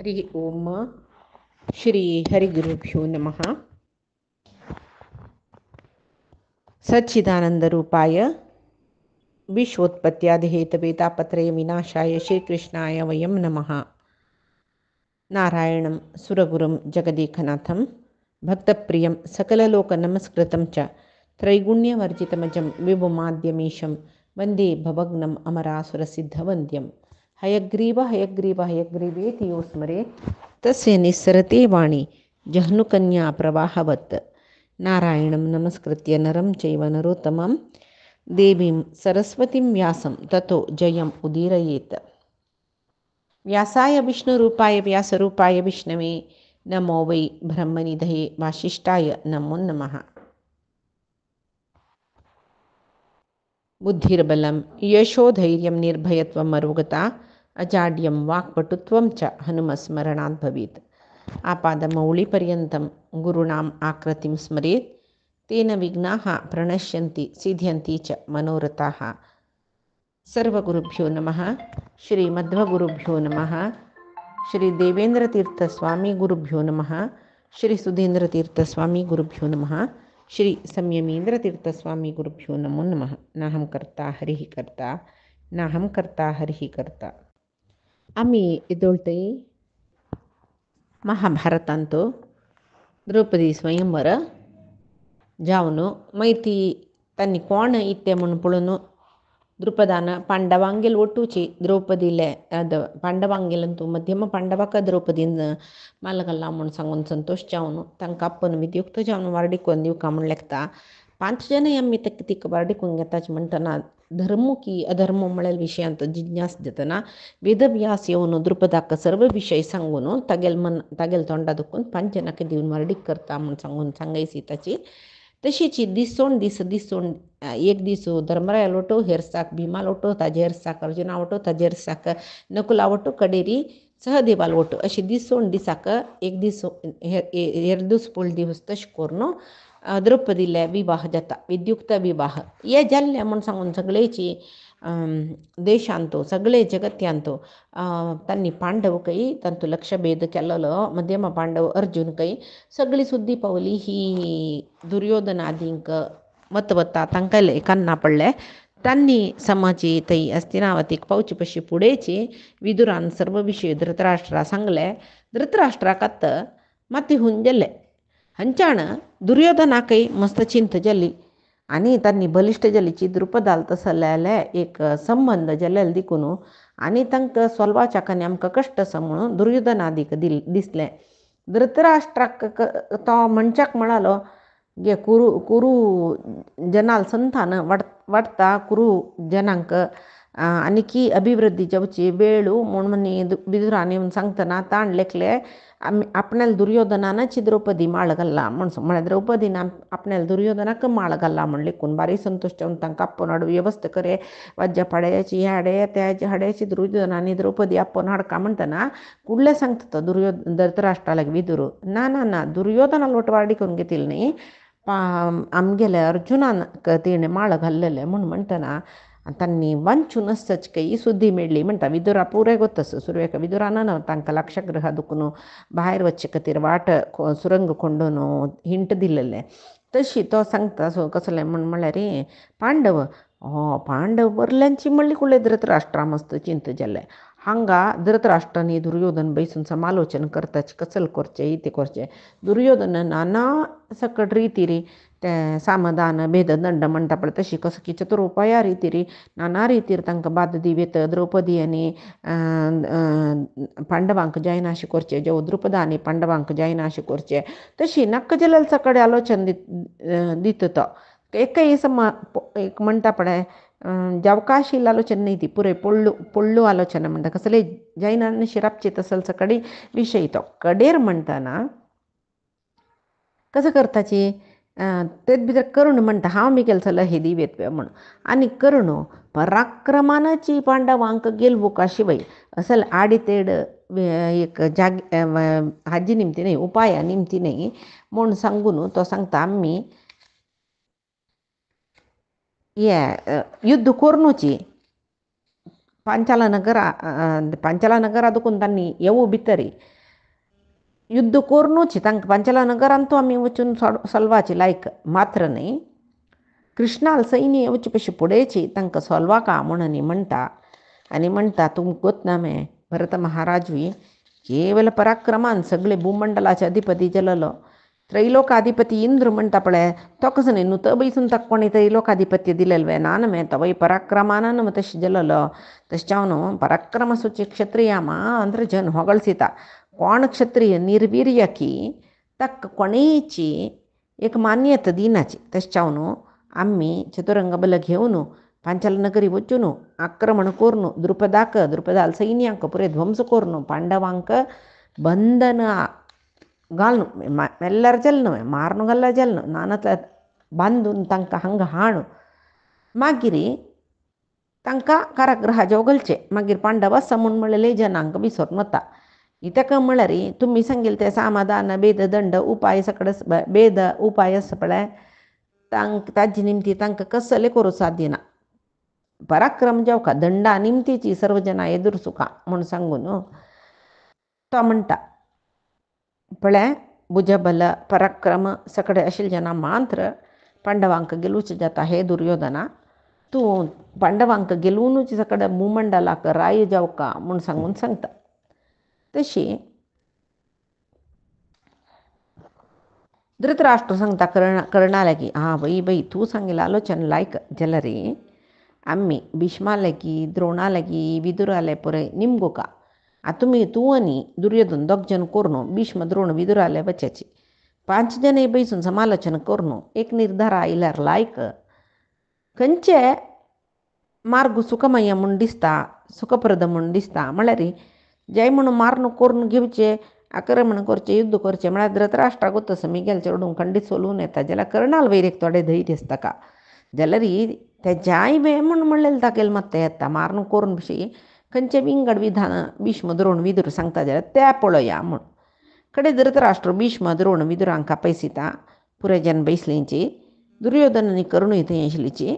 हरि ओम श्री हरिगुरुभ्यो नमः। सच्चिदानंदरूपाय विश्वोत्पत्त्यादिहेतवे तापत्रय विनाशाय श्रीकृष्णाय वयं नमः। नारायणं सुरगुरुं जगदेकनाथं भक्तप्रियं सकललोकनमस्कृतं च त्रैगुण्यवर्जितमजं विभुमाद्यमीशं वन्दे भवग्नम् अमरासुरसिद्धवन्द्यं। हयग्रीव हयग्रीव हयग्रीवेति यो स्मरे तस्य निस्सरते वाणी जह्नुकन्या प्रवाहवत्। नारायणं नमस्कृत्य नरं चैव नरोत्तमं देवीं सरस्वतीं व्यासं ततो जयम् उदीरयेत्। व्यासाय विष्णुरूपाय व्यासरूपाय विष्णवे नमो वै ब्रह्मनिधये वासिष्ठाय नमो नमः। बुद्धिर्बलं यशोधैर्यं निर्भयत्वम् अरोगता अजाड्यं वाक्पटुत्वं च हनुमस्मरणात् भवेत्। आपादमौलिपर्यन्तं गुरूणाम् आकृतिं स्मरेत् तेन विघ्नाः प्रणश्यन्ति सिद्ध्यन्ति च मनोरथाः। सर्वगुरुभ्यो नमः। श्रीमध्वगुरुभ्यो नमः। श्री देवेन्द्रतीर्थस्वामी गुरुभ्यो नमः। श्री सुधीन्द्रतीर्थस्वामी गुरुभ्यो नमः। श्री संयमीन्द्रतीर्थस्वामी गुरुभ्यो नमो नमः। नाहं कर्ता हरिः कर्ता नाहं कर्ता हरिः कर्ता. आम्ही इदोळते महाभारतांतो द्रौपदी स्वयंवर जावन मैती त्यांनी कोण इत्ते म्हणून पळून द्रुपदान पांडवांगेल ಒಟ್ಟುಚಿ द्रौपदीले पांडवांगेलंतू मध्यम पांडवाक द्रौपदीन मालगल्ला म्हणून सांगून संतोष जावन तांकां आपण विद्युक्त जावन वारडिकोन दिवका म्हण लेखता 5 जन आम्ही तिक वारडिकोन घेताच म्हणटना धर्म की अधर्म म्हळेल विशयांत जिज्ञास देतना वेदव्यास येवन द्रुपदाक सर्व विषय सांगून तागेल तोंडा दुखून 5 जनाक दिवन वारडीक करता म्हण सांगून सांगायची ताची तशीची दिसोंड एक दीस धर्मराया लोटो हेरसाक भीमा लोटो ताजे हेरसाक अर्जुना वटो ताजे हेरसाक नकुला वटो कडेरी सहदेवाल वटो अशी दिसोंड दिसाक एक दीस हेर पळ दिवस तशें करून द्रौपदीले विवाह जाता विद्युक्त विवाह हे जाल्ले म्हण सांगून सगळेची देशांतो सगळे जगत्यांतो तांणी पांडव काही तांचो लक्ष भेद केल्लो मध्यम पांडव अर्जुन काही सगळी सुद्दी पावली ही दुर्योधनादींक मत वता तांकां एकान्ना पडले तांणी समाजी थंय हस्तिनावतीक पावचे पशी फुडेची विदुरान सर्व विशय धृतराष्ट्रा सांगले. धृतराष्ट्राक माती हुन गेले हंचाण दुर्योधनाकय मस्त चिंत जाली आनी तांणी बलिश्ट जालीची द्रुपदाल तसले एक संबंध जालेले देखून आनी तांकां सोलवाच्या आमकां कश्ट आसा म्हणून दुर्योधनादीक दिसलें. धृतराष्ट्राक तो मनशाक म्हणालो गे कुरू जनाल संतान वाडटा कुरू जनांक आनीकी अभिवृद्धी जावची वेळू म्हणून विदुरान येवन सांगतना ताण लेखले आपणाल दुर्योधनाची द्रौपदी माळ घाल्ला म्हळ्यार द्रौपदीन आपणाल दुर्योधनाक माळ घाल्ला म्हण लेखून बारी संतोश जावन तांकां आप्पोन हाडून व्यवस्था करे वाज्य पाड्याची हे हाडे त्या हाड्याची दुर्योधनानी द्रौपदी आप्पोन हाडका म्हणटना कुडले सांगता तो धृतराष्ट्राक विदुरू ना दुर्योधना लोटवाडी करून घेतिल्ली न्ही आमगेले अर्जुनान तिणें माळ घाल्लेले म्हणटना तांणी वांचून सच काही सुद्दी मेळ्ळी म्हणटा विदुरा पुरे गोतस सुरवेक विदुरान तांकां लाक्षागृहा दुखून भायर वच्चे खातीर वाट सुरंग कोंडून हिंट दिलेले तशी तो सांगता सो कसलें म्हळ्यार पांडव बरल्यांची म्हणली कुळ्ळे धृतराष्ट्रा मस्त चिंत जाले हांगा धृतराष्ट्रांनी दुर्योधन बैसून समालोचन करताच कसल करचे इते करचे दुर्योधन नाना सकट रितीरी ते सामदान भेददंड म्हणटा पळय तशी कसकी चतुरुपाया रितीरी नाना रितीर तांकां बाद दिवेत द्रौपदी आनी पांडवांक जायनाशे करचे जे द्रुपदा आनी पांडवांक जायनाशे करचे तशी नक्क जलेल सकट आलोचन दित तो एकय एक म्हणटा पळय जावकाशील आलोचना न्ही ती पुरे पोळ्ळू आलोचना म्हणटा कसले जैनांनी शिरापचे तसल सकडी विशय तो कडेर म्हणटना कसं करताची तेच भितर कर्ण म्हणटा हांव मिगेल चल हे दिवेत म्हण आनी कर्ण पराक्रमानाची पांडवांक गेलबुका शिवाय असल आडीतेड एक हाजी निमती न्ही उपाया निमती न्ही म्हूण सांगून तो सांगता आमी युद्ध कोरनूची पांचाला नगरा दुखून तांणी येवू भितरी युद्ध कोरनूची तांकां पांचाला नगरांत तो आमी वचून सॉल्वाची लायक मात्र न्ही कृष्णाल सैन्य येवचे पयशे फुडेंची तांकां सॉल्वाका म्हणून म्हणटा आनी म्हणटा तुमकां गोत मे भरत महाराजूय केवल पराक्रमान सगळे भूमंडलाचे अधिपती जालोलो त्रैलोकाधिपती इंद्र म्हणटा पळय तो कसो न्ही न्हू तो बैसून ताका कोणी त्रैलोकाधिपत्य दिलेलो वे नान मे तवय पराक्रमानान तशें जालोलो तशें हांव न्हू पराक्रम सूची क्षत्रिया मात्र जन ಹೊಗಳಿಸಿತಾ कोण क्षत्रिय निर्वीर्य की ताका कोणेची एक मान्यता दिनाची तशें हांव न्हू आम्ही चतुरंग बल घेवन पांचाल नगरी वचून आक्रमण करून द्रुपदाल सैन्यांक पुरे ध्वंस करून पांडवांक बंधन घालून मेल्ल्यार जालें मारून घाल्ल्यार जालें नानतल्या बांदून तांकां हांगा हाडून मागीर तांकां कारागृहाचे घालचें मागीर पांडव समून म्हणलेले जनांक विसरून वता इतका म्हळ्यार तुमी सांगिल्ले ते समाधान भेद दंड उपाय सकड भेद उपाय आसा पळय ताजे निमती तांकां कसले करूं साध्य ना पराक्रम जावका दंडा निमतीची सर्व जना एदुरसुका म्हूण सांगून तो म्हणटा पळय भुजबल पराक्रम सकड आशिल्ले जना मात्र पांडवांक गेलूच जाता हे दुर्योधना तूं पांडवांक गेलूनच सकड भूमंडलाक राय जावका म्हूण सांगून सांगता तशी धृतराष्ट्र सांगता कर्णाले की हां बाई तूं सांगिल्लें आलोचन लायक जाल्यार आम्ही भीष्माले की द्रोणाले की विदुराले पळय निमगोका तूं आनी दुर्योधन दोग जन करून भीष्म द्रोण विदुराले वचाची 5 जन बैसून समालोचना करून एक निर्धार आयल्यार लायक खंयचे मार्ग सुखमय म्हूण दिसता सुखप्रद म्हूण दिसता म्हळ्यार जय म्हणून मारून करून घेवचे आक्रमण करचें युद्ध करचें म्हळ्यार धृतराष्ट्राक वता मिगेल चेडूंक खंडीत सोलून येता जाल्यार कर्णाल वैरेक थोडे धैर्य आसता का जाल्यार ते जाय वे म्हणून म्हणलेलें तागेले मत्ता येता मारून करून भशी खंयचे विंगड विधान भीष्म द्रोण विदुर सांगता जाल्यार त्या पळया म्हूण कडे धृतराष्ट्र भीष्म द्रोण विदुरांक आपयसिता पुरे जन बैसलींची दुर्योधनांनी करूणय थंय आशिल्लीची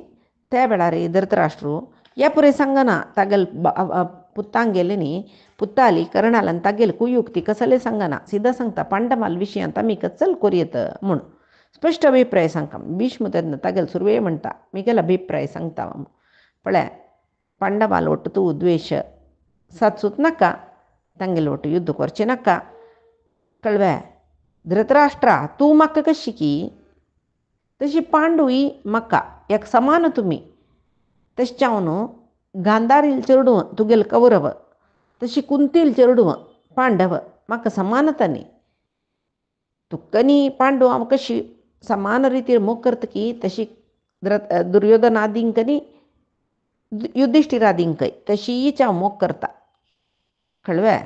त्या वेळार धृतराष्ट्र ह्या पुरे सांगना तागेल पुत्तांगेले न्ही पुत्ताली कर्णालन तागेल कुयुक्ती कसले सांगना सिदा सांगता पांडवाल विशयांत आमी कचल करूयेत म्हूण स्पश्ट अभिप्राय सांगता भीष्म तेन्ना तागेल सुरवे म्हणटा मिगेल अभिप्राय सांगता पळय पांडवाल ಒಟ್ಟು तूं द्वेष सादसूच नाका तांगेले ಒಟ್ಟು युद्ध करचें नाका कळ्ळें धृतराष्ट्रा तूं म्हाका कशी की तशी पांडूय म्हाका एक समान तुमी तशें हांव न्हू गांधारील चेडूं तुगेल कौरव तशी कुंतील चेडूं पांडव म्हाका समानता न्ही तुका न्ही पांडू हांव कशी समान रितीन मोग करता की तशी दुर्योधनादींक न्ही युधिष्ठिरादींकय तशीच हांव मोग करता कळ्ळें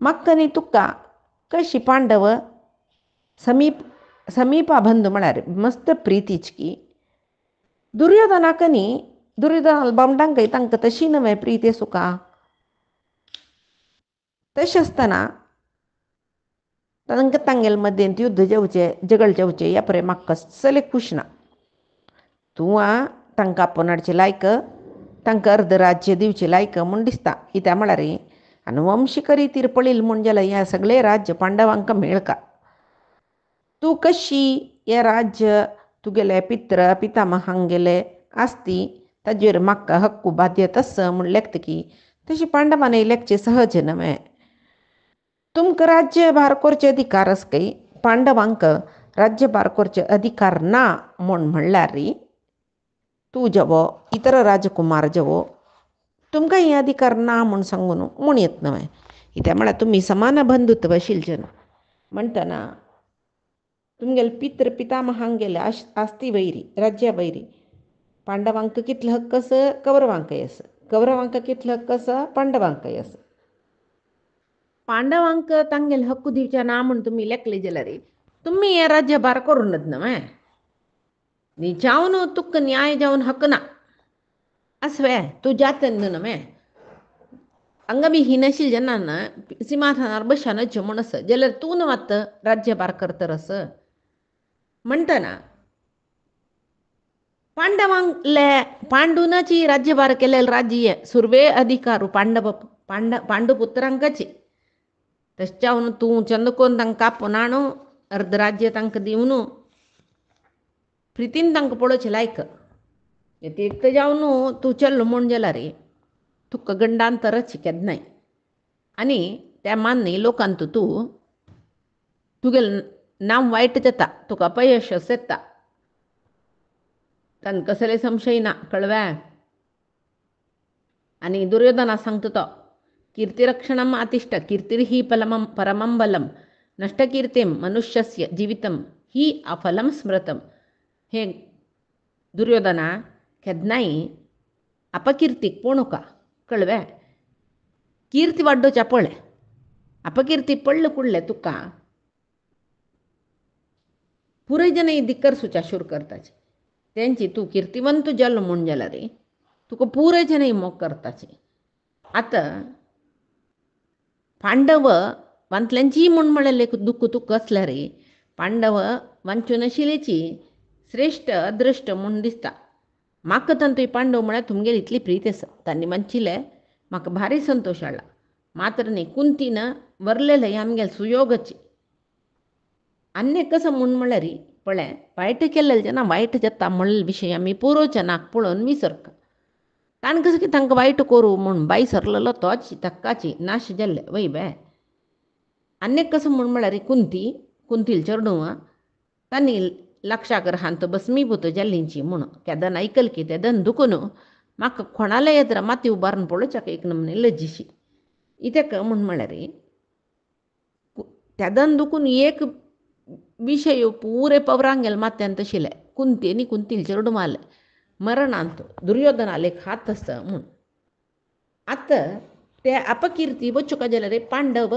म्हाका न्ही तुका कशी पांडव समीपा बंधू म्हळ्यार मस्त प्रितीच की दुर्योधनाक न्ही दुर्योधनाल बामडांकय तांकां तशी न्हय प्रीती सुका तशें आसतना तांकां तांगेले मध्येंत युद्ध जेवचें जगळ जेवचें ह्या परे म्हाका कसलें खूश ना तूं तांकां आपोवन हाडचें लायक तांकां अर्ध राज्य दिवचें लायक म्हूण दिसता कित्याक म्हळ्यार अनुवंशीक रितीर पळयलें म्हूण जाल्यार हें सगळें राज्य पांडवांक मेळका तूं कशी हें राज्य तुगेले पितामहांगेले आसती ताजेर म्हाका हक्कू बाध्यता आसा म्हूण लेखता की तशी पांडवांनी लेखचें सहज न्हय तुमकां राज्यभार करचे अधिकार आसकय पांडवांक राज्यभार करचे अधिकार ना म्हूण म्हणल्यार तूं जेवो इतर राजकुमार जेवो तुमकां हे अधिकार ना म्हूण सांगून म्हूण येत न्हय कित्याक म्हळ्यार तुमी समान बंधुत्व आशिल्ले म्हणटना तुमगेले पितामहांगेले आस्ती वैरी राज्या वैरी पांडवांक कितलो हक्क आसा कौरवांकय आसा कौरवांक कितलो हक्क आसा पांडवांकय आसा पांडवांक तांगेले हक्क दिवचे ना म्हूण तुमी लेखले जाल्यार तुमी हे राज्यभार करूनच न्हय न्ही जावन तुका न्याय जावन हक्क ना आसवे तूं जातन न्हय हांगा बी ही नाशिल्ली जेन्ना सिंहासनार बसनच म्हूण आसा जाल्यार तूं न्हय मात राज्यभार करतर आसा म्हणटना पांडुनाची राज्यभार केलेले राज्य सुरवे अधिकार पांडुपुत्रांकाचे तशें हांव तूं चंद कोन्न तांकां कापून हाडूं अर्द राज्य तांकां दिवन प्रितीन तांकां पळोवचें लायक एक जावन तूं चल्लो म्हूण जाला रे तुका गंडांतरच केन्नाय आनी त्या मान्य लोकांत तूं तुगेलें नांव वायट जाता तुका अपयश येता तांकां कसले संशय ना कळ्ळें आनी दुर्योधना सांगता तो कीर्तिरक्षणम् आतिष्ठ कीर्तिर्हि परमं बलं नष्टकीर्तिं मनुष्यस्य जीवितं हि अफलं स्मृतं हे दुर्योधना केन्नाय अपकीर्तीक पळोवका कळ्ळें कीर्ती वाडोवच्या पळय अपकीर्ती पडले कुडले तुका पुराय जन धिक्कार सुचा शूर करताचे तेंची तूं कीर्तिवंत जाल्लो म्हूण जाला रे तुका पुराय जन मोग करताचे आतां पांडव वांतल्यांची म्हूण म्हळें दुख्ख तुका असलें रे पांडव वांच्यो नाशिल्लीची श्रेश्ठ अदृश्ट म्हूण दिसता म्हाका तांतूय पांडव म्हळ्यार तुमगेली इतली प्रीती आसा तांणी वांचिलें म्हाका भारी संतोश हाडला मात्र न्ही कुंतीन वरलेलें आमगेलें सुयोगची अन्य कसं म्हूण म्हळ्यार पळय वायट केल्लें जेन्ना वायट जाता म्हणलें विशय आमी पुरोवचे नाक पळोवन विसरता ताणें कसं की तांकां वायट करूं म्हूण बाई सरलेलो तोच तक्काची नाश जाल्ले वय बे अन्य कसं म्हूण म्हळ्यार कुंतील चेडूं तांणी लाक्षाग्रहांत भस्मीभूत जाल्लींची म्हूण केदन आयकल की तेदन दुखून म्हाका कोणाले येद्र माती उबारून पळोवच्याक एक नमने लज्जीशी इतेक म्हूण म्हळ्यार तेदन दुखून एक विशय पुरे पवरांगेल मात्यांत आशिल्ले कुंती आनी कुंतील चेडूं मारलें मरणांत दुर्योधनालेक हात आसा म्हूण आतां ते अपकिर्ती वचुका जाल्यार पांडव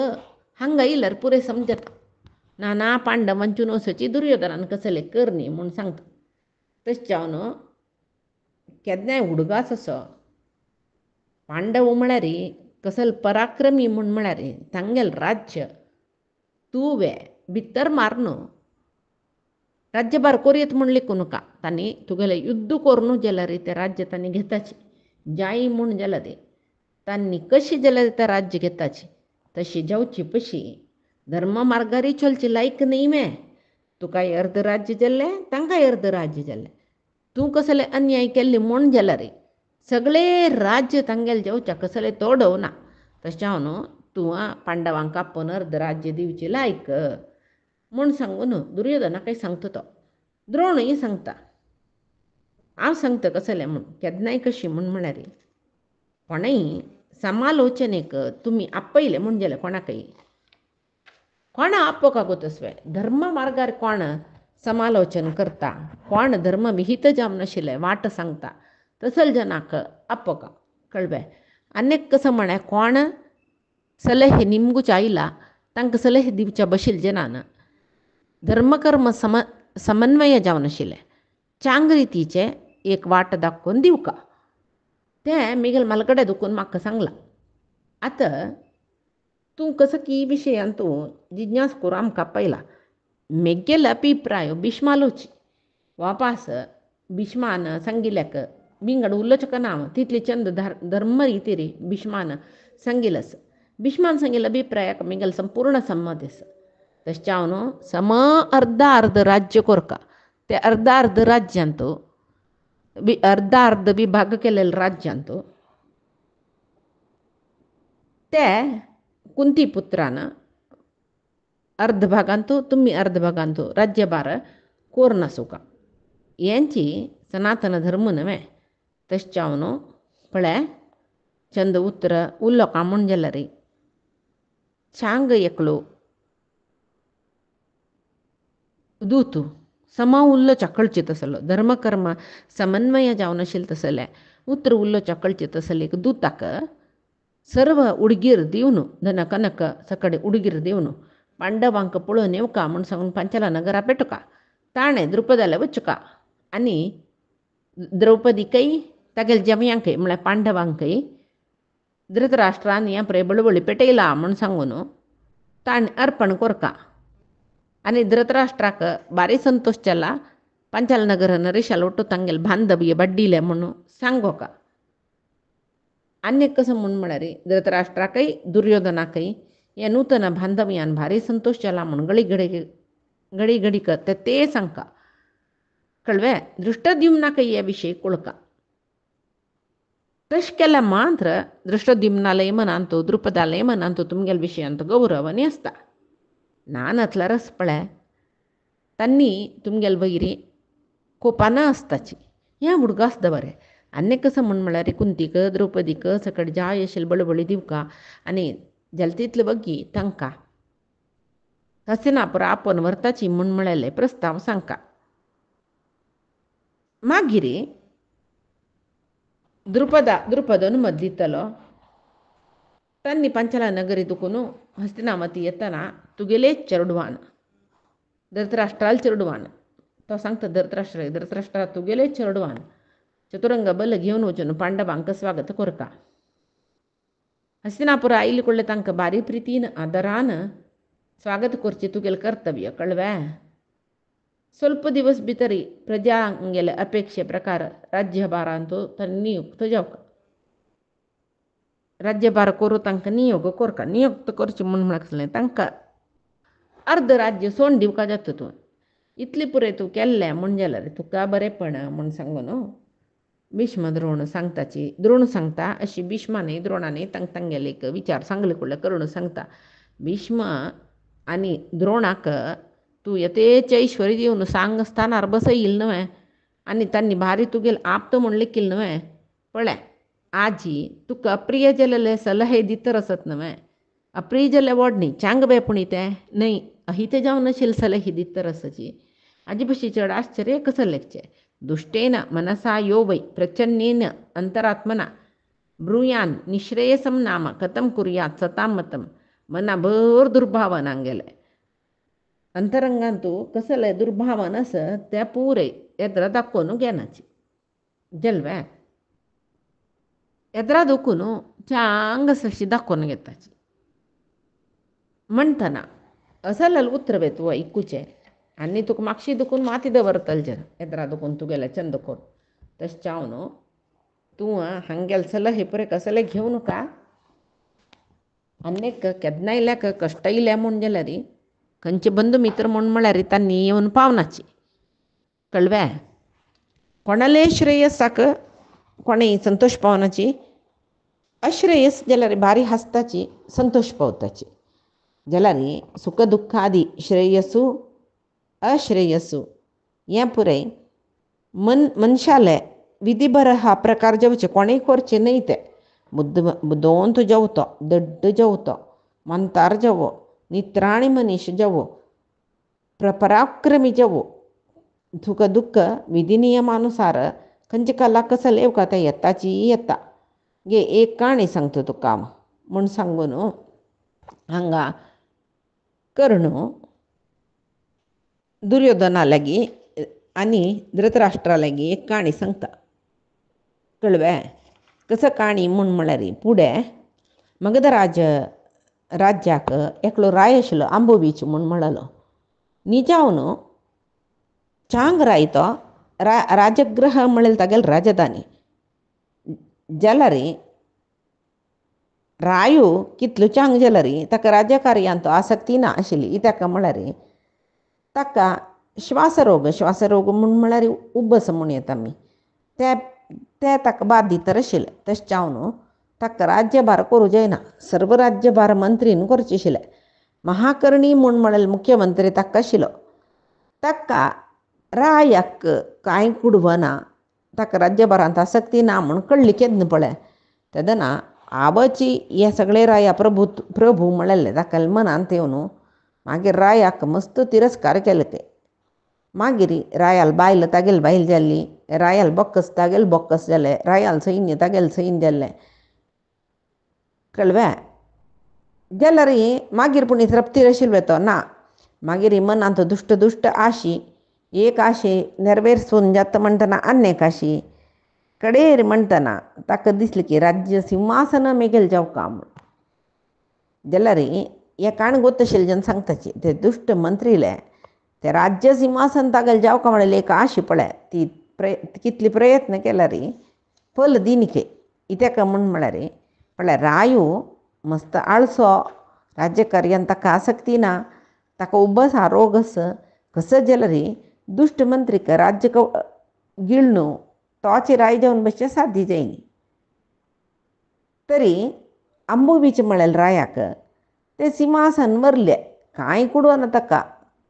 हांगा येयल्यार पुरे समजता ना पांडव वांचून वचची दुर्योधनान कसले करनी म्हूण सांगता तशें जावन केन्नाय उडगास असो पांडव म्हळ्यार कसल पराक्रमी म्हूण म्हळ्यार तांगेल राज्य तुवें भितर मारून राज्यभार कोरयत म्हूण लेखूं नाका तांणी तुगेलें युद्ध करून जाल्यार तें राज्य तांणी घेताचें जायी म्हूण जाल्यार तांणी कशी जाल्यार तें राज्य घेताचें तशी जावची पशी धर्म मार्गारी चलची लायक न्ही मे तुका अर्ध राज्य जाल्लें तांकांय अर्ध राज्य जाल्लें तूं कसले अन्याय केल्ले म्हूण जाल्यार सगळे राज्य तांगेले जावच्या कसले तोडव ना तशें हांव तूं पांडवांक कापून अर्ध राज्य दिवचें लायक म्हूण सांगून दुर्योधनाकय सांगता तो द्रोणूय सांगता हांव सांगता कसलें म्हूण केन्नाय कशी म्हूण म्हळ्यार कोणय समालोचनेक तुमी आपयले म्हूण जाल्यार कोणाकय कोण आपोवका गोतस्वे धर्म मार्गार कोण समालोचन करता कोण धर्म विहित जावन नाशिल्लें वाट सांगता तसल जनाक आपोवका कळ्ळें आनीक कसं म्हळ्यार कोण सलहे निमगूच्या आयला तांकां सलहे दिवच्या बशिल्ले जनान धर्मकर्म समन्वय जावन आशिल्लें चांग रितीचे एक वाट दाखोवन दिवका तें मिगेल मलगडे दुखून म्हाका सांगलां आतां तूं कसो की विशयान तूं जिज्ञास करून आमकां आपयला मेगेल अभिप्राय भिष्मालोची वापास भिष्मान सांगिल्ल्याक विंगड उलोवचें ना तितली चंद धर्म रिती रे भिष्मान सांगिल्लो भिष्मान सांगिल्लो अभिप्रायाक मिगेल संपूर्ण संमत आसा तशें हांव सम अर्ध राज्य कोरका ते अर्ध राज्यांत अर्ध विभाग केलेले राज्यांत ते कुंती पुत्रान अर्ध भागांत तुमी अर्ध भागांत राज्यभार कोर नासुका हेंची सनातन धर्म न्हय तशें हांव पळय चंद उतर उलोवका म्हूण जाल्यार चांग एकलो दूत सम उल्लोवच्या कळचे तसलो धर्मकर्म समन्वय जावन आशिल्लें तसलें उतर उल्लोवच्या कळचे तसले एक दूताक सर्व उडगीर दिवन धनकनक सकड उडगीर दिवन पांडवांक पळोवन येवका म्हूण सांगून पांचाला नगरा पेटुका ताणें द्रुपदाले वचुका आनी द्रौपदीकय तागेले जमयांकय म्हळ्यार पांडवांकय धृतराष्ट्रान हें पळय बळबळी पेटयला म्हूण सांगून ताणें अर्पण कोरका आनी धृतराष्ट्राक बारी संतोश जाला पांचाल नगर नरेशाल ಒಟ್ಟು तांगेले बांधव्य बड्डिले म्हणून सांगोका आनी कसं म्हूण म्हळ्यार धृतराष्ट्राकय दुर्योधनाकय या नूतन बांधव्यान भारी संतोष जाला म्हूण घडी घडीक ते सांगता कळवे दृष्टद्युम्नाक या विषयी कुळका तश केल्या मात्र दृष्टद्युम्नाला म्हणतो द्रुपदाला म्हणतो तुमगेल विषय ಅಂತ ಗೌರವನೇ असता नानतला रस पळ्या तन्नी तुमगेल वैरी कोपाना असताची या हुडगा असतं बरे अन्य कसं म्हळ्यार कुंतीक द्रौपदीक सकड जाय असेल बळबळी दिवका आणि जलतीतलं बग्गी तांकां हस्तिनापुर आपण वर्ताची म्हळ्याले प्रस्ताव सांगका मागिरी द्रुपदनु मद्दिತ್ತलो तन्नी पंचला नगरी दुकुनु हस्तिनामती येताना तुगेले चरडवान धृतराष्ट्राल चरडवान तो सांगता धृतराष्ट्रा तुगेले चरडवान चतुरंग बल घेऊन वचून पांडवांक स्वागत कोरका हस्तिनापुर आयली ಕೊಳ್ಳೆ तांकां बारी प्रितीन आदरान स्वागत करचे तुगेल कर्तव्य कळव्या ಸ್ವಲ್ಪ दिवस भितरी प्रजांगेल अपेक्षे प्रकार राज्यभार अंतू नियुक्त जावका राज्यभार करू तांकां नियुक्त करचे म्हूण म्हणसलें तांकां अर्ध राज्य सोडून दिवका जाता तूं इतली पुरे तूं केल्लें म्हूण जाल्यार तुका बरेंपण म्हूण सांगून भीष्म द्रोण सांगता अशी भीष्माने द्रोणाने तांगेले एक विचार सांगले कडले करून सांगता भीष्म आणि द्रोणाक तू यथेच ऐश्वरी देऊन सांग स्थानार बसईल नव्हे आणि त्यांनी भारी तुगेल आपतो म्हूण लेखील नव्हे पळ्या आजी तुका अप्रिय जालेले सलहे दितर असत नव्हे अप्रिय जाले वडणी चांग बेपुणी ते नाही अहिते जावन असेल सलहे दितर असची आजी पशी चढ आश्चर्य कसं लेखचे दुष्टेन मनसा यो वै प्रचन्नेन अंतरात्मना ब्रूयान निश्रेयसम नाम कथम कुर्यात सतामतम मना भर दुर्भावनांगेले अंतरंगांतू कसले दुर्भावन असं त्या पुरे एद्रा दाखवून घेनाची जल्व्या एद्रा दुखून चांग सशी दाखवून घेताची म्हणतना असं उतरवे तू ऐकूचे आणि तुका मागशी दुखून माती दवरतल जर एद्रा दुखून तुगेले चंद कोर तश चावनो तू हंगेल सलहे पुरे कसले घेऊ नका अनेक केदनायल्याक कष्ट इल्या म्हूण जाल्यार खंयचे बंधू मित्र म्हूण म्हळ्यार तांणी येवन पावनाची कळव्या कोणाले श्रेयसाक कोणेय संतोष पावनाची अश्रेयस जाल्यार भारी हसताची संतोष पावताची जाल्यार सुख दुःख आदी श्रेयसू अश्रेयसू हें पुरे मनशाले विधीभर हा प्रकार जेवचे कोणेय करचे न्हय ते बुदोवंत जेवतो दड्ड जेवतो मंतार जेवो नित्राणी मनीस जेवो प्रपराक्रमी जेवो सुख दुःख विधी नियमानुसार खंयचे कला कसं लेवका ते येताची येता गे एक काणी सांगता तुका म्हूण सांगून हांगा कर्ण दुर्योधना लागीं आनी धृतराष्ट्रा लागीं एक काणी सांगता कळव्या कसं काणी म्हूण म्हळ्यार फुडें मगध राज्याक एकलो राय आशिल्लो आंबोबीच म्हूण म्हणलो निजावन चांग राय तो राजग्रह म्हणलें तागेल राजधानी जाल्यार रायो कितलो चांग जाल्यार ताका राज्यकार्यांत आसक्ती ना आशिल्ली ताका म्हळ्यार ताका श्वासरोग म्हळ्यार उबस म्हूण येता आमी ते ताका बादीतर आशिल्ले तशें जावन ताका राज्यभार करूं जायना सर्व राज्यभार मंत्रीन करचें आशिल्लें महाकर्णी म्हूण म्हळ्यार मुख्यमंत्री ताका आशिल्लो ताका रायाक कांय कुडवना ताका राज्यभारांत आसक्ती ना म्हूण कळ्ळी केन्ना पळय तेदना आबाची हे सगळे राया प्रभू म्हळ्ळें ताका मनांत येवन मागीर रायाक मस्त तिरस्कार केले ते मागीर रायाल बायल तागेल बायल जाल्ली रायाल बॉक्कस तागेल बॉक्कस जालें रायाल सैन्य तागेल सैन्य जाल्लें कळव्या जाल्यार मागीर पूण तृप्ती आशिल्लो तो ना मागीर मनांत दुष्ट आशी एक आशे नेरवेरसून जाता म्हणटना आनेक आशी कडेर म्हणटना ताका दिसलें की राज्य सिंहासन मेगेल जावका म्हूण जाल्यार हे काण गोत आशिल्ल्यान सांगताची ते दुष्ट मंत्रीले ते राज्य सिंहासन तागेल जावका म्हणलें एक आशी पळय ती कितली प्रयत्न केल्यार फल दिनिके इत्याक म्हूण म्हळ्यार पळय रायो मस्त आळसो राज्यकार्यान ताका आसक्ती ना, ताका उबस आरोगस कसं जलरी दुष्ट मंत्रीक राज्य गिळणू तोचे राय जावन बसचे साध्य जायनी. तरी अंबुबीच म्हळेल रायाक ते सिंहासन मरले कांय कुडवना ताका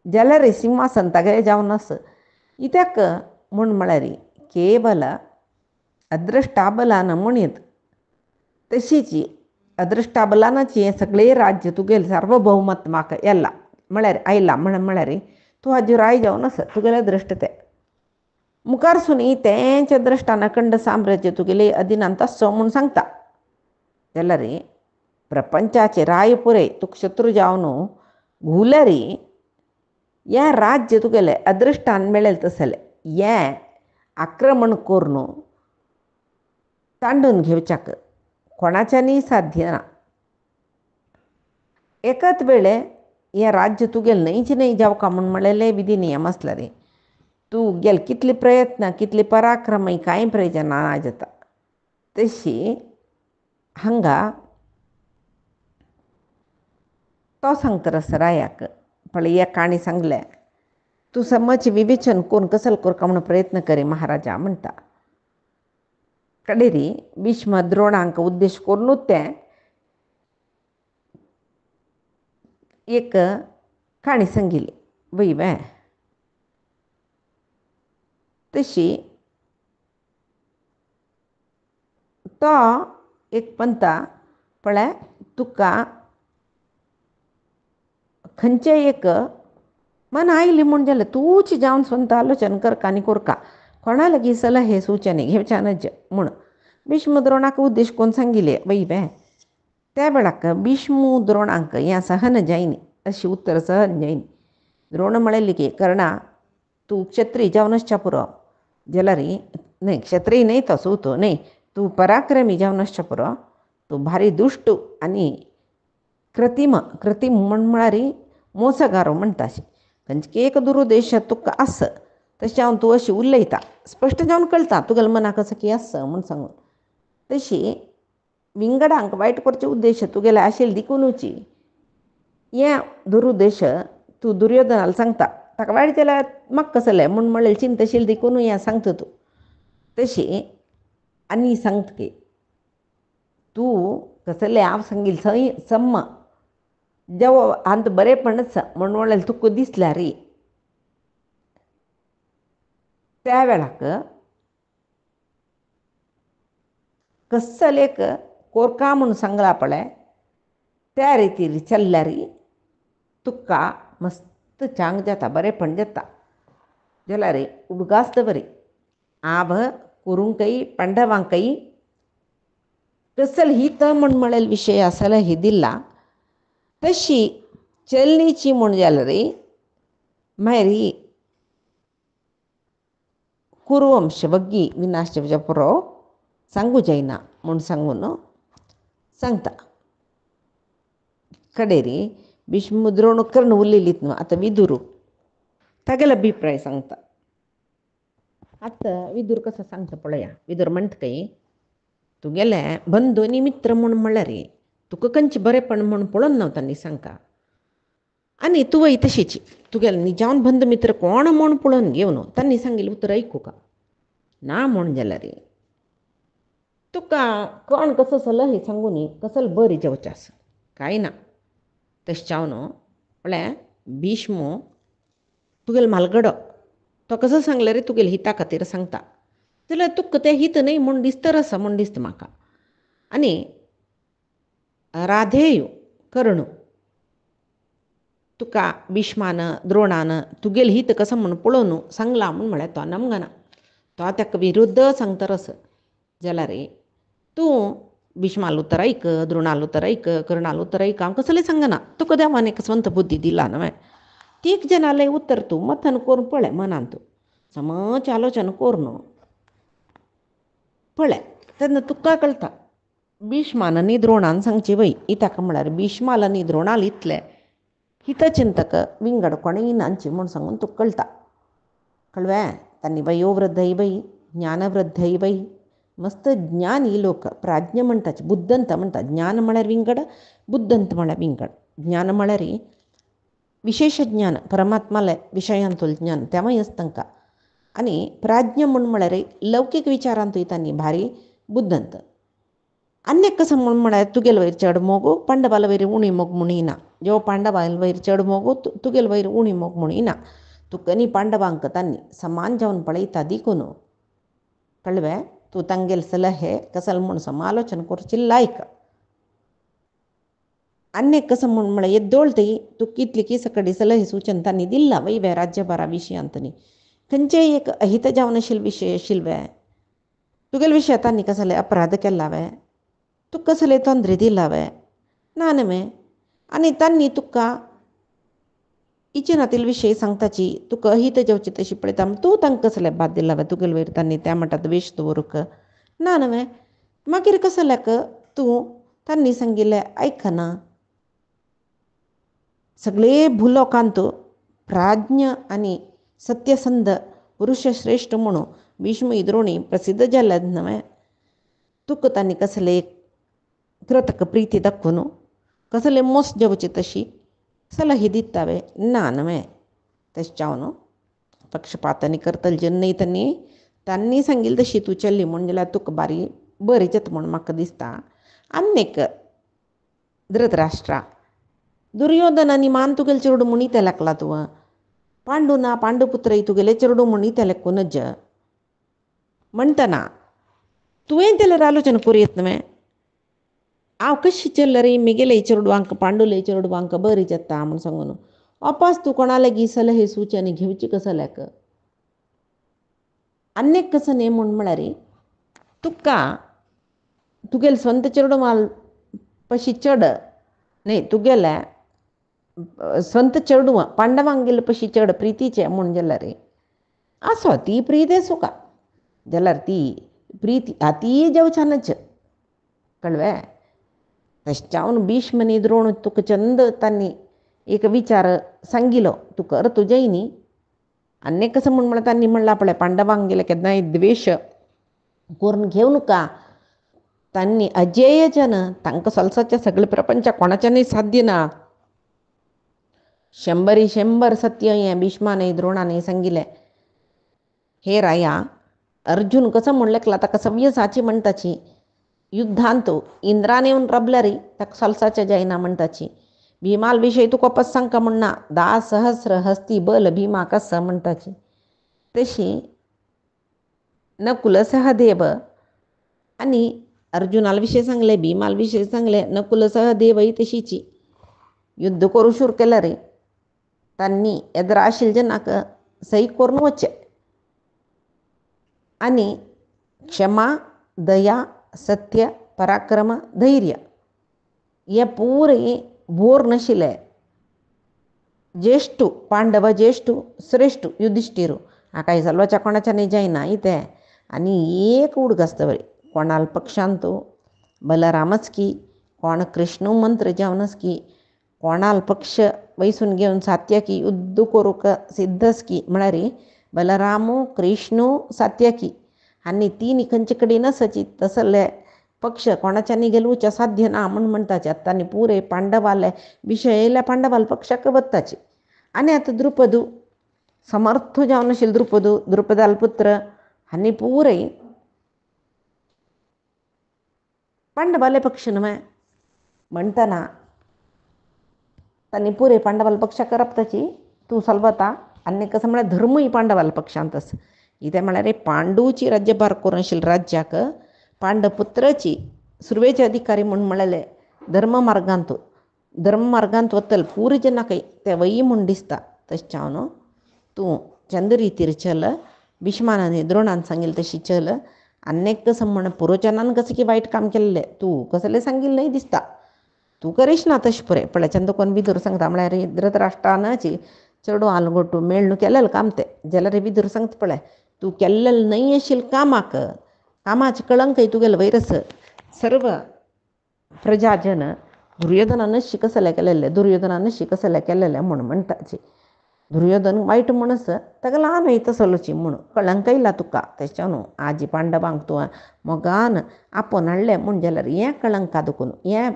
जाल्यार सिंहासन तागेलें जावन आस. इत्याक म्हूण म्हळ्यार केवल अदृश्टाबलान म्हणीत तशीच अदृश्टाबलानच हें सगळें राज्य तुगेलें सार्वभौमत्व म्हाका येला म्हळ्यार आयला म्हळ्यार तूं हाजेर राय जावन आस. तुगेलें अदृश्ट तें मुखार सुनी तेंच अदृश्टान अखंड साम्राज्य तुगेले अधीनांत आसचो म्हूण सांगता. जाल्यार प्रपंचाचे राय पुरे तुका शत्रू जावन घुवल्यार हें राज्य तुगेलें अदृश्टान मेळेल तसलें हें आक्रमण करून तांडून घेवच्याक कोणाच्यानी साध्य ना. एकाच वेळे हें राज्य तुगेलें न्हयच न्हय जावका म्हूण म्हळेले विधी नियम आसला रे. तूं गेल कितले प्रयत्न कितले पराक्रमय कांय प्रयोजन ना जाता. तशी हांगा तो सांगता रस रायाक पळय एक काणी सांगले तूं समज विवेचन करून कसल करता म्हणून प्रयत्न करे महाराजा म्हणटा. कडेरी भीष्म द्रोणांक उद्देश करूनच तें एक काणी सांगिल्ली वय तशी तो एक पंता पळय तुका खंयचे एक मन आयली म्हूण जाल्यार तूंच जावन स्वता आलोचन करका आनी कोरका कोणा लागीं सलहे सूचने घेवच्यानच म्हूण भीष्म द्रोणाक उद्देश करून सांगिल्ले वय त्या वेळाक भीष्म द्रोणांक हें सहन जायनी अशी उत्तर सहन जायनी. द्रोण म्हळेली की कर्णा तूं क्षत्रीय जावनसच्या पुरो जाल्यार न्हय क्षत्रीय न्हय तो सूतो न्हय तूं पराक्रमी जावनसच्या पुरो तूं भारी दुश्ट आनी कृत्रीम म्हळ्यार मोसगारो म्हणटा. खंयचे एक दुरुद्देश तुका आस तशें जावन तूं अशी उलयता स्पश्ट जावन कळटा तुगेल्या मना कसो की आसा म्हूण सांगून. तशी विंगडांक वायट करचे उद्देश तुगेले आशिल्ले देखूनच हें दुरुद्देश तूं दुर्योधनाला सांगता ताका वायट जाल्यार म्हाका कसलें म्हूण म्हळें चिंतशील देखून हें सांगता तूं. तशी आनी सांगता की तूं कसलें हांव सांगिल्लें थंय सम्म जेव्हा अंत बरेपणच म्हूण म्हळें तुका दिसल्यार त्या वेळाक कसलेक कोरका म्हूण सांगला पळय त्या रितीर चल्ल्यार तुका मस्त चांग जाता बरेपण जाता. जाल्यार उडगास्त बरी आभ कुरूंकय पांडवांकय कसल हित म्हूण म्हळेल विशय आसला ही दिला तशी चलनीची म्हूण जाल्यार मागीर कुरुवंश वग्गी विनाश जावच्या पुरो सांगू जायना म्हूण सांगून सांगता. कडेरी भीष्म द्रोण कर्ण उलयलीत न्हू आतां विदूर तागेलो अभिप्राय सांगता. आतां विदूर कसो सांगता पळया. विदूर म्हणटा काय तुगेले बंधू आनी मित्र म्हूण म्हळ्यार तुका खंयचे बरेपण म्हूण पळोवन ना तांणी सांगता आनी तुवंय तशीच तुगेले निजावन बंधू मित्र कोण म्हूण पळोवन घेवन तांणी सांगिल्लें उतर आयकूं का ना म्हूण जाल्यार तुका कोण कसो सलहे सांगून कसलो बरी जेवचें आसा कांय ना. तशें जावन म्हळ्यार भीष्म तुगेलो म्हालगडो तो कसो सांगल्यार तुगेले हिता खातीर सांगता जाल्यार तुका तें हित न्हय म्हूण दिसता आसा म्हूण दिसता म्हाका. आनी राधेय कर्ण तुका भीष्मान द्रोणान तुगेलें हित कसो म्हूण पळोवन सांगला म्हूण म्हळ्यार तो नमगना तो ताका विरुद्ध सांगता रस जाल्यार तूं भीष्माल उतर ऐक द्रोणाल उतर ऐक कर्णाल उतर ऐक हांव कसलें सांगना तुका देवान एक स्ವಂತ बुद्धी दिला न्हय. तीग जनाले उत्तर तूं मथन करून पळय मनान तूं समज आलोचन करून पळय तेन्ना तुका कळटा भीष्मान आनी द्रोणान सांगचें वय इताक म्हळ्यार भीष्माल आनी द्रोणाल इतलें हितचिंतक विंगड कोणेय नांची म्हूण सांगून तुका कळटा. कळ्ळें तांणी वयोवृद्धय वय ज्ञानवृद्धय वय मस्त ज्ञानी लोक प्राज्ञ म्हणटाचे बुद्धंत म्हणटा ज्ञान म्हळ्यार विंगड बुद्धंत म्हळ्यार विंगड ज्ञान म्हळ्यार विशेष ज्ञान परमात्माले विशयांतूल ज्ञान तेव्हाय तांकां आनी प्राज्ञ म्हळ्यार लौकीक विचारांतूय तांणी भारी बुद्धंत अन्यक कसं म्हळ्यार तुगेल वयर चड मोगू पांडवाला वयर उणी मोग म्हणिना जेव पांडवाल वयर चड मोगू तुगेल वयर उणी मोग म्हणिना तुका पांडवांक तांणी समान जावन पळयता देखून कळवे तूं तांगेल सलहे कसल म्हूण समालोचन करची लायक अन्यक कसं म्हळ्यार येद्दोळती तू कितली की सकडी सलहे सूचन तांणी दिला वैवे राज्यभारा विशयांतनी खंयचे एक अहित जावन विशय आशिल्वे तुगेल विशय तांणी कसले अपराध केलावे तुका कसले तोंदरे दिलावे ना न्हय आनी तांणी तुका इचिनातील विशय सांगताची तुका अहित जेवची तशी पळयता तूं तांकां कसले बाद दिलावे तुगेल वयर तांणी त्या म्हणटा द्वेश दवरूक ना न्हय मागीर कसल्याक तूं तांणी सांगिल्लें आयकना सगळे भुलोकांत प्राज्ञ आनी सत्यसंध पुरुष श्रेष्ठ म्हणून भीष्म द्रोणी प्रसिद्ध जाल्यात न्हय तुका तांणी कसले कृतक प्रिती दाखोवन कसले मोस जेवचे तशी सलहे दितावे ना न्हय तशें जावन पक्षपातांनी करतले न्हय तांणी सांगिल्लें तशी तूं चल्ली म्हण जाल्यार तुका बारी बरी जाता म्हूण म्हाका दिसता आनीक धृतराष्ट्रा दुर्योधनानी मान तुगेले चेडूं म्हणिते लागला तुवें पांडू ना पांडुपुत्र तुगेले चेडूं म्हणिते कोनज म्हणटना तुवें तेल्यार आलोचना करूं न्हय हांव कशी चल्लरी म्हगेले चेडवांक पांडुले चेडवांक बरी जाता म्हूण सांगून वापस तूं कोणा लागीं सलहे सुचने घेवची कसल्याक अन्यक कसं न्हय म्हळ्यार तुका तुगेले स्वंत चेडूं माल पशी चड न्हय तुगेले स्वंत चेडूं पांडवांक गेले पशी चड प्रितीचें म्हूण जाल्यार आसो ती प्रीत सुका जाल्यार ती प्रीती ती जेवच्यानच कळवे तशें जावन भीष्म द्रोण तुका चंद तांणी एक विचार सांगिलो तूं कर तुजेय न्ही अन्य कसं म्हळ्यार तांणी म्हणलां पळय पांडवांक गेले केन्नाय द्वेश करून घेवं नका तांणी अजेय जन तांकां सलसाच्या सगळे प्रपंचाक कोणाच्यानय साध्य ना 100 सत्य हें भीष्मानय द्रोणानय सांगिल्लें हे राया अर्जुन कसं म्हणलें ताका सव्यसाची म्हणटाची युद्धांत इंद्रान येवन रबल्यारी ताका सलसाच्या जायना म्हणटाची भीमाल विशय तूं कोपस सांगता म्हणना 10 सहस्र हस्ती बल भीमा कस म्हणटाची तशी नकुल सहदेव आनी अर्जुनाल विशय सांगले भीमाल विशय सांगले नकुल सहदेवय तशीची युद्ध करूं शूर केलें रे तांणी एदरा आशिल्ले जनाक सही करून वचचें आनी क्षमा दया सत्य पराक्रम धैर्य हे पुरे भोर नाशिल्ले ज्येष्ठ पांडव ज्येष्ठ श्रेष्ठ युधिष्ठिर हाका सलवाच्या कोणाच्या न्ही जायना इते आनी एक उडक आसता बरी कोणाल पक्षांत बलरामच की कोण कृष्ण मंत्र जावनच की कोणाल पक्ष वैसून घेवन सात्यकी युद्ध करूक सिद्धस की म्हळ्यार बलराम कृष्ण सात्यकी आनी तीन खंयचे कडेन आसची तसले पक्ष कोणाच्यानी गेलूच्या साध्य ना म्हूण म्हणटाचे आतांनी पुरे पांडवाले विशय येयल्या पांडवाल पक्षाक वत्ताचे आनी आतां द्रुपद समर्थ जावन आशिल्लो द्रुपदाल पुत्र आनी पुरे पांडवाले पक्ष न्हय म्हणटना तांणी पुरे पांडवाल पक्षाक रपताची तूं सलवता आनी कसं म्हळ्यार धर्मूय पांडवाल पक्षांत आसा इतें म्हळ्यार पांडूची राज्यभार करून आशिल्ल्या राज्याक पांडपुत्राची सुरवेचे अधिकारी म्हूण म्हळेलें धर्म मार्गांत वतल पुरी जनाक ते वयी म्हूण दिसता तशें जावन तूं चंद रितीर चल भीष्मान आनी द्रोणान सांगिल्लें तशी चल अन्यक कसं म्हण पुरोजनान कसं की वायट काम केल्लें तूं कसलें सांगिल्लें दिसता तूं करीश ना तशें पुरे पळय चंद कोण विदूर सांगता म्हळ्यार धृतराष्ट्रानाची चेडूं आलगोटू मेळून केलेलें काम तें जाल्यार विदूर सांगता पळय तूं केल्लें न्हय आशिल्लें कामाचें कळंकय तुगेलें वैरस सर्व प्रजाजन दुर्योधनान कसलें केलेलें दुर्योधनान कसलें केलेलें म्हूण म्हणटाची दुर्योधन वायट मणस ताका ल्हान वयता चलोची म्हूण कळंक येयला तुका तेच्या न्हू आजी पांडवांक तुवें मोगान आपोवन हाडलें म्हूण जाल्यार हें कळंका दुखून हें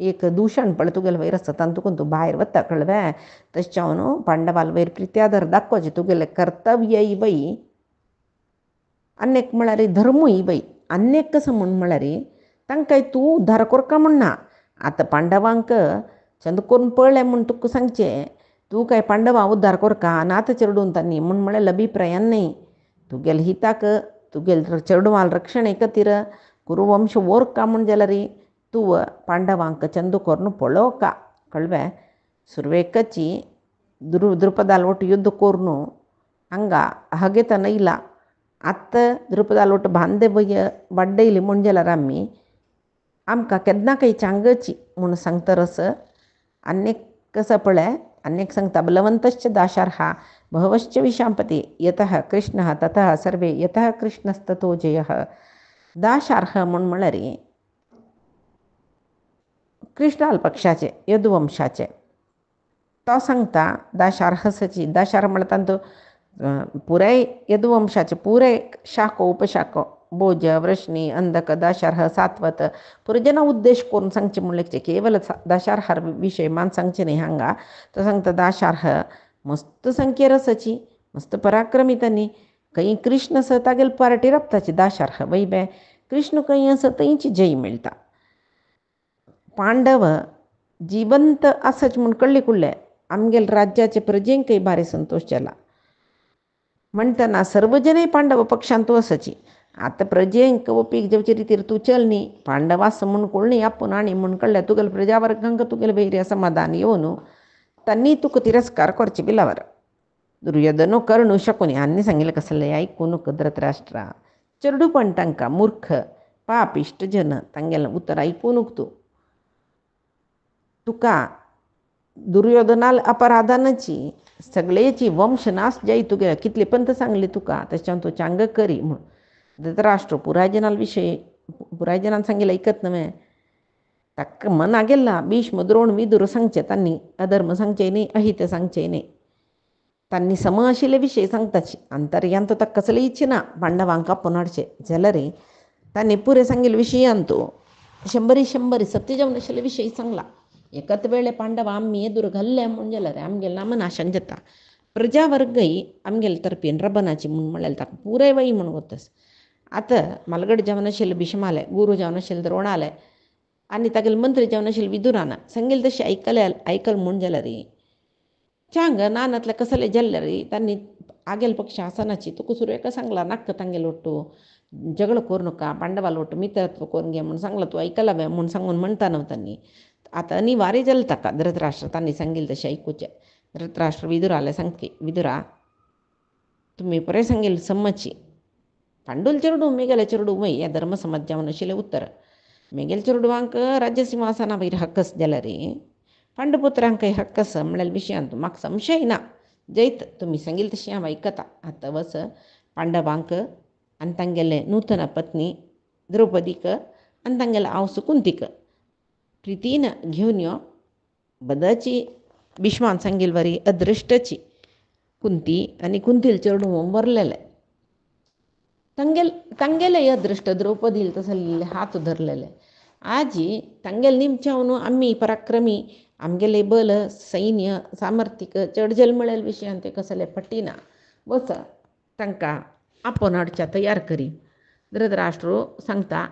एक दूषण पळ तुगेल वयर आसता तातूंत तूं भायर वता कळ्ळें. तशें हांव न्हू पांडवाल वयर प्रिती आदर दाखोवचें तुगेलें कर्तव्य ही बाई. अन्यक म्हळ्यार धर्मूय बाई. अन्यक कसं म्हळ्यार तांकां तूं उद्धार कोरका म्हणना. आतां पांडवांक चंद करून पळय म्हूण तुका सांगचें. तूं काय पांडवां उद्धार कोरका आनी आतां चेडून तांणी म्हूण म्हळ्यार अभिप्रायान न्ही. तुगेले हिताक तुगेले चेडवाल रक्षणे खातीर कुरुवंश ओरका म्हूण जाल्यार तूं पांडवांक चंद करून पळोवका कळ्ळें. सुरवेकची द्रुपदाल ಒಟ್ಟು ಯುದ್ಧ ಕೋರ್ನು ಹಂಗ ಹಗೆತನ ಇಲ್ಲ. आत्ता द्रुपदाल ಒಟ್ಟು बांदे बड्डयली म्हूण जाल्यार आमकां केन्ना काही चांगची म्हूण सांगता रस. अन्यक कसं पळय अन्यक सांगता बलवंतश्च दाशार्हा बहवश्च विशांपती यतः कृष्णः ततः सर्वे यतः कृष्णस्ततो जयः. दाशार्ह म्हूण म्हळ्यार कृष्णाल पक्षाचे यदुवंशाचे तो सांगता दाशार्हसची. दाशार्ह म्हणटा तो पुराय यदुवंशाचे पुराय शाखो उपशाखो भोज वृष्णी अंधक दाशार्ह सात्वत पुरजना उद्देश करून सांगचे म्हणलें केवल दाशार्हार विशय मान सांगचे न्ही. हांगा तो सांगता दाशार्ह मस्त संख्येर आसाची मस्त पराक्रमी तांणी. खंय कृष्ण आसा तागेले पार्टी रपताची दाशार्ह वैबे कृष्ण खंय आसा थंयची जय मेळटा. पांडव जिवंत आसाच म्हूण कळ्ळें कुळ्ळें आमगेले राज्याचे प्रजेंकय भारी संतोश जाला. म्हणटना सर्वजनय पांडव पक्षांत तूं आसाची. आतां प्रजेंक ओपीक जेवचे रितीर तूं चल न्ही. पांडव आसा म्हूण कोण न्ही आपूण आनी म्हूण कळ्ळें तुगेले प्रजा वर्गांक तुगेले वैरी समाधान येवन तांणी तुका तिरस्कार करचे बिलावर. दुर्योधनो कर्णू शकुनी हांणी सांगिल्लें कसलें आयकून धृतराष्ट्रा. चेडूपण तांकां मूर्ख पापिश्ट जन तांगेलें उतर आयकून तूं तुका दुर्योधनाल अपराधानाची सगळेची वंशनाश जाय तुगे कितले पंत सांगली तुका तशें तूं चांग करी म्हूण. धृतराष्ट्र पुरायजनाल विशय पुरायजनान सांगिल्लें ऐकत न्हय. ताका मना गेला भीष्म द्रोण विदुर सांगचे तांणी अधर्म सांगचे न्ही अहित सांगचे न्ही. तांणी सम आशिल्ले विशय सांगताची अंतर्यांत ताका कसले इच्छिना पांडवांक आपूण हाडचे जाल्यार तांणी पुरे सांगिल्ले विशयान तूं 100 सत्य जावन आशिल्ले विशय सांगला. एकत वेळे पांडव आमी एदूर घाल्ले म्हूण जाल्यार आमगेलें नामनाशन जाता. प्रजा वर्गय आमगेले तर्फेन रबनाची म्हूण म्हळ्यार ताका पुराय वय म्हूण वतस. आतां मालगड जावन आशिल्ले भिशमाले गुरू जावन आशिल्ले द्रोणाले आनी तागेले मंत्री जावन आशिल्ले विदुरान सांगिल्लें तशें आयकल म्हूण जाल्यार चांग नानातले कसले जाल्यार तांणी आगेले पक्ष आसनाची तुका सुरवेक सांगला नाका तांगेले ಒಟ್ಟು जगड करूं नका पांडवाल ಒಟ್ಟು मित्रत्व करून घे म्हूण सांगला. तूं आयकला म्हूण सांगून म्हणटा न्हू तांणी. आतां अनिवार्य जालें ताका धृतराष्ट्र तांणी सांगिल्लें तशें आयकुचें. धृतराष्ट्र विदुराले सांगता विदुरा तुमी बरें सांगिल्लें सम्मची. पांडूल चेडू मेगेले चेडू वय ह्या धर्मसमाज जावन आशिल्लें उत्तर. मेगेले चेडवांक राज्य सिंहासना वयर हक्कस जाल्यार पांडुपुत्रांकय हक्कस म्हळ्यार विशयांत म्हाका संशय ना. जैत तुमी सांगिल्लें तशें हांव आयकता. आतां वस पांडवांक आनी तांगेले नूतन पत्नी द्रौपदीक आनी तांगेले आवस कुंतीक प्रितीन घेवन यो. बदाची भीष्मान सांगिल्ले वरी अदृश्टची कुंती आनी कुंतील चेडू बरलेले तांगेले अदृश्ट द्रौपदील तसले हात धरलेले. आजी तांगेले निमच्यावन आमी पराक्रमी आमगेले बल सैन्य सामर्थीक चड जल्मळेले विशयान ते कसले पट्टिना. बस तांकां आपूण हाडच्या तयार करी. धृतराष्ट्र सांगता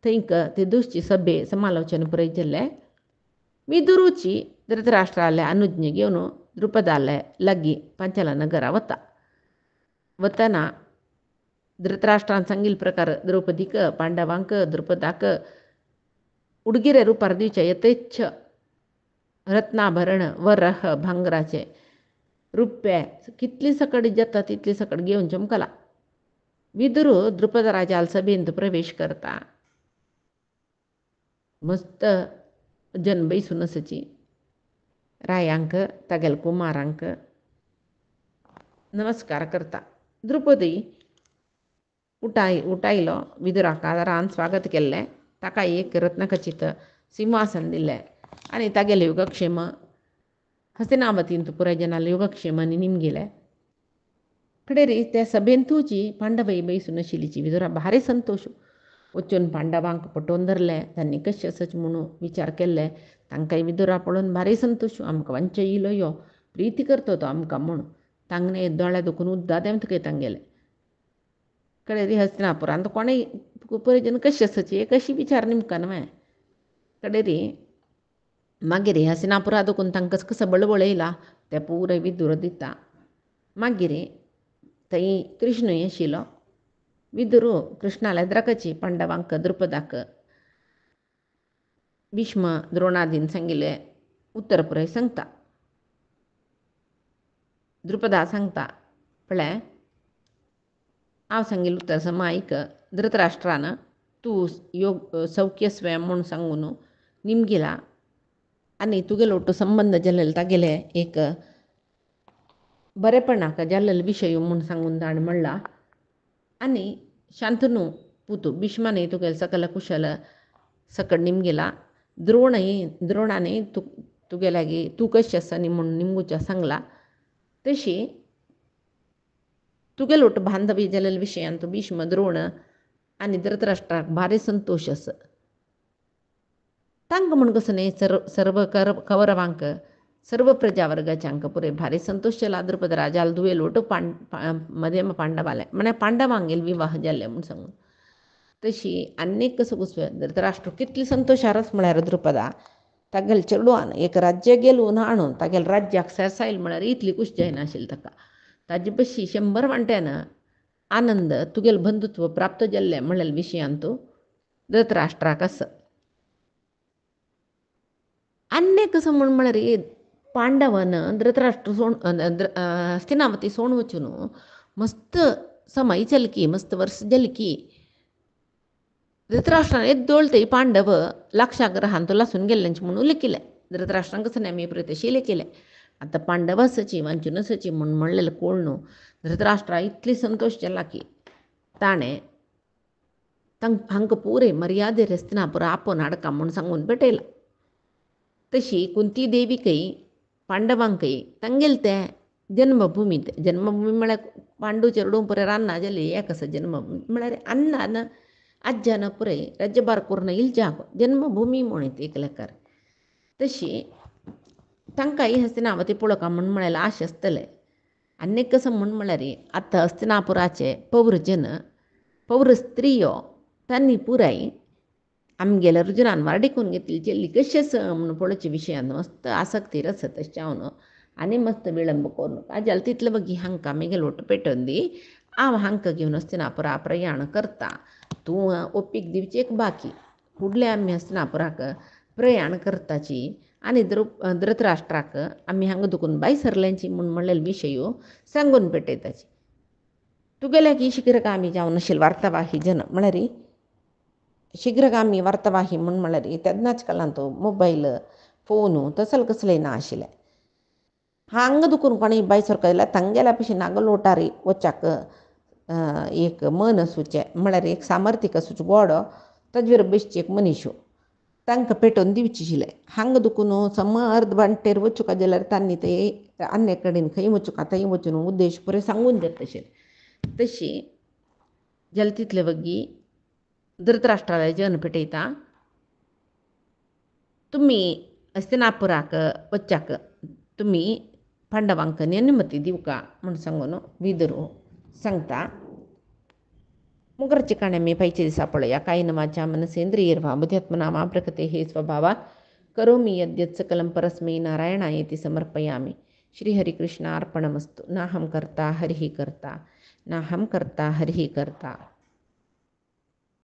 थंयक ते दुसची सभे समालोचन पुरय जाल्ले. विदुरूची धृतराष्ट्राले अनुज्ञ घेवन द्रुपदाले लागीं पांचाला नगरा वतना धृतराष्ट्रान सांगिल्ले प्रकार द्रौपदीक पांडवांक द्रुपदाक उडगिरे रुपार दिवचे यथेच्छ रत्नाभरण वरह भांगराचे रुप्ये कितली सकड जाता तितली सकड घेवन चमकला. विदुरू द्रुपद राजाल सभेंत प्रवेश करता. मस्त जन बैसून आसाची. रायांक तागेले कुमारांक नमस्कार करता. द्रुपदी उठायलो विदुराक आदारान स्वागत केल्लें. ताका एक रत्नखचित सिंहासन दिल्लें आनी तागेले योगक्षेम हस्तिनावतींत पुराय जनाले योगक्षेम आनी निमगेले. कडेरी त्या सभेंतूची पांडवय बैसून आशिल्लीची विदुरा भारी संतोश. वचून पांडवांक पटोवन धरले. तांणी कशेंच म्हणून विचार केल्ले. तांकांय विदुरा पळोवन भारी संतोश. आमकां वांचो येयलो यो, प्रिती करतो तो आमकां म्हूण. तांगणे दोळ्या दुखून उद्दा देंवत तांगेले कडेरी हस्तिनापुरांत कोणें पळयजन कशेंच एक अशी विचार निमकां न्हय. कडेरी मागीर हस्तिनापुरा दुखून तांकां कसो बळबळ येयला ते पुराय विदूर दिता. मागीर थंय कृष्णूय आशिल्लो. विदुरू कृष्णाला द्राकाची पांडवांक द्रुपदाक भीष्म द्रोणादीन सांगिल्लें उत्तर पुराय सांगता. द्रुपदा सांगता पळय हांव सांगिल्लें उत्तर सम आयक. धृतराष्ट्रान तूं सौख्य स्वयं म्हूण सांगून निमगेला आनी तुगेलो ಒಟ್ಟು संबंध जाल्लेलो तागेले एक बरेपणाक जाल्लेलो विशय म्हूण सांगून ताणें म्हणला. आनी शांतनू पुतू भीष्मानय तुगेले सकल कुशल सकट निमगेला. द्रोणानय तुगेल्यागी तूं कशें आसा न्ही म्हूण निमगुच्या सांगला. तशी तुगेलो ಒಟ್ಟು बांधवी जाल्लेल्या विशयान तूं भीष्म द्रोण आनी धृतराष्ट्राक भारी संतोश आसा. तांकां म्हूण कसो न्ही सर्व कौरवांक सर्व प्रजावर्गाच्यांक पुरे भारी संतोश जाला. द्रुपद राजाल दुवेलो ಒಟ್ಟು मध्यम पांडवाले म्हळ्यार पांडवांगेल विवाह जाल्ले म्हूण सांगून. तशी आनीक कसो घुसलो धृतराष्ट्र कितली संतोशारच म्हळ्यार द्रुपदा तागेले चेडवान एक राज्य गेलून हाडून तागेले राज्याक सेरसायल म्हळ्यार इतली खुश जायनाशिल्ली ताका. ताजे बशी 100 वांट्यान आनंद तुगेलें बंधुत्व प्राप्त जाल्लें म्हणलेल्या विशयान तूं धृतराष्ट्राक आसा. अन्य कसं म्हळ्यार पांडवन धृतराष्ट्र हस्तिनावती सोडून वचून मस्त समय चलकी मस्त वर्स जाली धृतराष्ट्रान एद्दोळते पांडव लाक्षाग्रहान तो लासून गेल्ल्यांचे म्हणून लेखिल्लें. धृतराष्ट्रान कसं नेमी तशी लेखिल्लें. आतां पांडव आसाची वांचून आसाची म्हूण म्हणलेलें कोळ न्हू. धृतराष्ट्रा इतली संतोश जाला की ताणें हांकां पुरे मर्यादेर हस्तिनापुरा आपोवन हाडका म्हूण सांगून पेटयला. तशी कुंती देवीकय पांडवांकय तांगेले ते जन्मभूमी म्हळ्यार पांडू चेडूं पुरे रान्ना जाली एक आसा जन्मभूमी म्हळ्यार अन्नान आज्यान पुराय राज्यभार करून येयलो जागो जन्मभूमी म्हणून एक लेकार. तशी तांकांय हस्तिनावती पळोवका म्हूण म्हळ्यार आश आसतलें. आनीक कसं म्हूण म्हळ्यार आतां हस्तिनापुराचे पौरजन पौर स्त्रियो तांणी पुराय आमगेल्या रुजनान वाडीकून घेतली जेल्ली कशी आसा म्हूण पळोवचे विशयान मस्त आसक्तीर आसा तशें हांव न्हू. आनी मस्त विळंब करून काजाल तितले बगी हांकां आमगेलो ಒಟ್ಟು पेटोवन दी. हांव हांकां घेवन हस्तिनापुरा प्रयाण करता. तूं ओप्पीक दिवची एक बाकी फुडले आमी हस्तिनापुराक प्रयाण करताची आनी धृतराष्ट्राक आमी हांगा दुखून बाय सरल्यांची म्हूण म्हणलेलो विशय सांगून पेटयताची. तुगेल्याक शीघ्रगामी जावन आशिल्ली वार्तावाही जन म्हळ्यार शीघ्रगामी वार्तावाही म्हूण म्हळ्यार तेन्नाच काळांत मोबायल फोन तसले कसलेय ना आशिल्ले. हांगा दुखून कोणें बाय सरका जाल्यार तांगेल्या भशेन नागो लोटारी वचाक एक मन आसूचें म्हळ्यार एक सामर्थीक आसूचो गोडो ताजेर बसची एक मनीस तांकां पेटोवन दिवची आशिल्लें. हांगा दुखून अर्द वांटेर वचूं जाल्यार तांणी ते अन्य कडेन खंय वचूं थंय वचून उद्देश पुरे सांगून दिता तशें. तशी जाल्यार तितले बगी धृतराष्ट्राले जन पेटयता. तुमी हस्तिनापुराक वचाक तुमी पांडवांक अनुमती दिवका म्हूण सांगून विदुरू सांगता. मुगरचे काणे मी पायचे दिसा पळया. कायेन वाचा मनसेंद्रियैर्वा बुद्ध्यात्मना मा प्रकृतेः स्वभावात् करोमि यद्यत् सकलं परस्मै नारायणायेति समर्पयामि. श्रीहरिकृष्णार्पणमस्तु. नाहं कर्ता हरिः कर्ता नाहं कर्ता हरिः कर्ता.